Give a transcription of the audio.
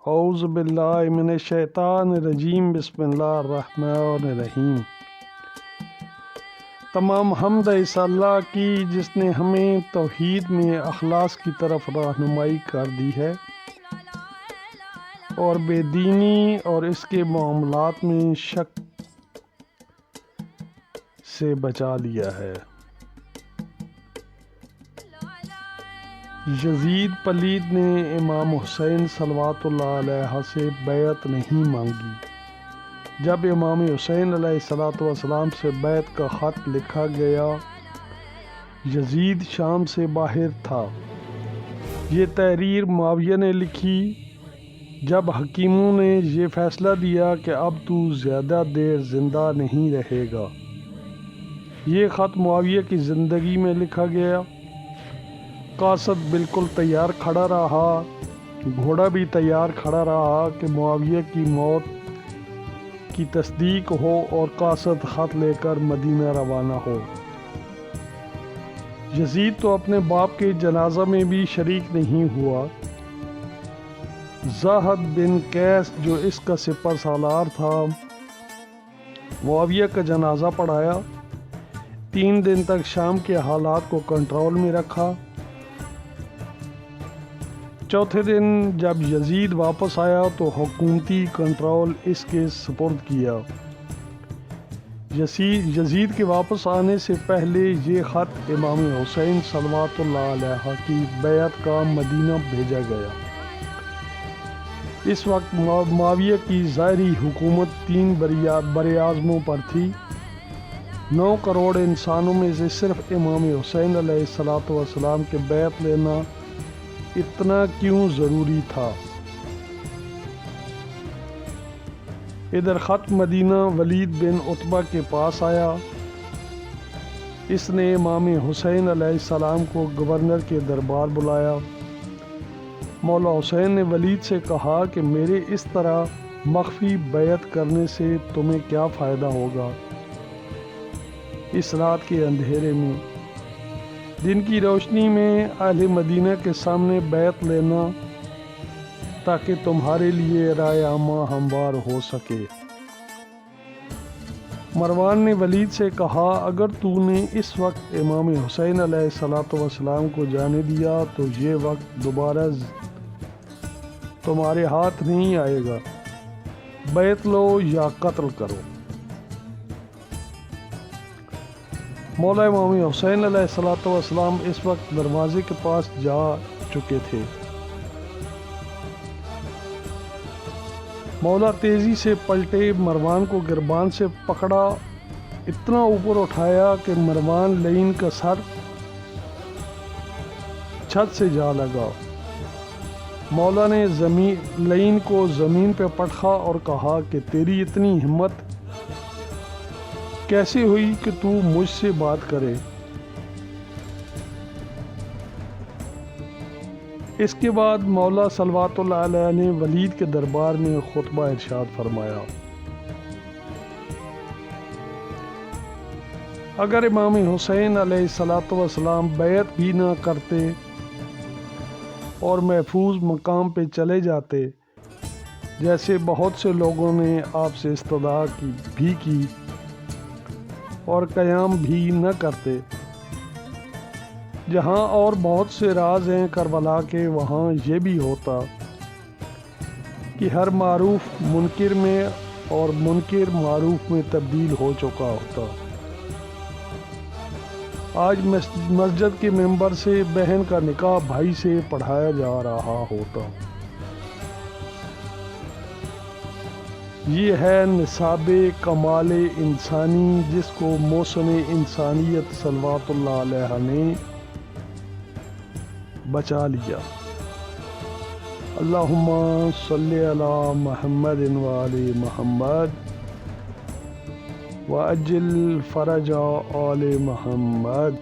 اعوذ باللہ من الشیطان الرجیم، بسم اللہ الرحمن الرحیم۔ تمام حمد اس اللہ کی جس نے ہمیں توحید میں اخلاص کی طرف رہنمائی کر دی ہے اور بے دینی اور اس کے معاملات میں شک سے بچا لیا ہے۔ یزید پلید نے امام حسین صلوات اللہ علیہ سے بیعت نہیں مانگی۔ جب امام حسین علیہ السلام سے بیعت کا خط لکھا گیا، یزید شام سے باہر تھا۔ یہ تحریر معاویہ نے لکھی جب حکیموں نے یہ فیصلہ دیا کہ اب تو زیادہ دیر زندہ نہیں رہے گا۔ یہ خط معاویہ کی زندگی میں لکھا گیا۔ قاصد بالکل تیار کھڑا رہا، گھوڑا بھی تیار کھڑا رہا کہ معاویہ کی موت کی تصدیق ہو اور قاصد خط لے کر مدینہ روانہ ہو۔ یزید تو اپنے باپ کے جنازہ میں بھی شریک نہیں ہوا۔ زاہد بن قیس جو اس کا سپہ سالار تھا، معاویہ کا جنازہ پڑھایا۔ 3 دن تک شام کے حالات کو کنٹرول میں رکھا۔ چوتھے دن جب یزید واپس آیا تو حکومتی کنٹرول اس کے سپرد کیا۔ یزید کے واپس آنے سے پہلے یہ خط امام حسین صلوات اللہ علیہ کی بیعت کا مدینہ بھیجا گیا۔ اس وقت معاویہ کی ظاہری حکومت 3 براعظموں پر تھی۔ 9 کروڑ انسانوں میں سے صرف امام حسین علیہ السلام کے بیعت لینا اتنا کیوں ضروری تھا؟ ادھر خط مدینہ ولید بن عتبہ کے پاس آیا۔ اس نے امام حسین علیہ السلام کو گورنر کے دربار بلایا۔ مولا حسین نے ولید سے کہا کہ میرے اس طرح مخفی بیعت کرنے سے تمہیں کیا فائدہ ہوگا اس رات کے اندھیرے میں؟ دن کی روشنی میں اہل مدینہ کے سامنے بیعت لینا تاکہ تمہارے لیے رائے عامہ ہموار ہو سکے۔ مروان نے ولید سے کہا اگر تو نے اس وقت امام حسین علیہ السلام کو جانے دیا تو یہ وقت دوبارہ تمہارے ہاتھ نہیں آئے گا، بیعت لو یا قتل کرو۔ مولا امام حسین علیہ السلام اس وقت دروازے کے پاس جا چکے تھے۔ مولا تیزی سے پلٹے، مروان کو گربان سے پکڑا، اتنا اوپر اٹھایا کہ مروان لعین کا سر چھت سے جا لگا۔ مولا نے لعین کو زمین پہ پٹخا اور کہا کہ تیری اتنی ہمت کیسے ہوئی کہ تو مجھ سے بات کرے؟ اس کے بعد مولا صلوات اللہ علیہ نے ولید کے دربار میں خطبہ ارشاد فرمایا۔ اگر امام حسین علیہ السلام بیعت بھی نہ کرتے اور محفوظ مقام پہ چلے جاتے، جیسے بہت سے لوگوں نے آپ سے استدعا بھی کی اور قیام بھی نہ کرتے، جہاں اور بہت سے راز ہیں کربلا کے، وہاں یہ بھی ہوتا کہ ہر معروف منکر میں اور منکر معروف میں تبدیل ہو چکا ہوتا۔ آج مسجد کے ممبر سے بہن کا نکاح بھائی سے پڑھایا جا رہا ہوتا۔ یہ ہے نصاب کمال انسانی جس کو محسن انسانیت صلوات اللہ علیہ نے بچا لیا۔ اللہم صلی علی محمد وآل محمد وعجل فرج آل محمد۔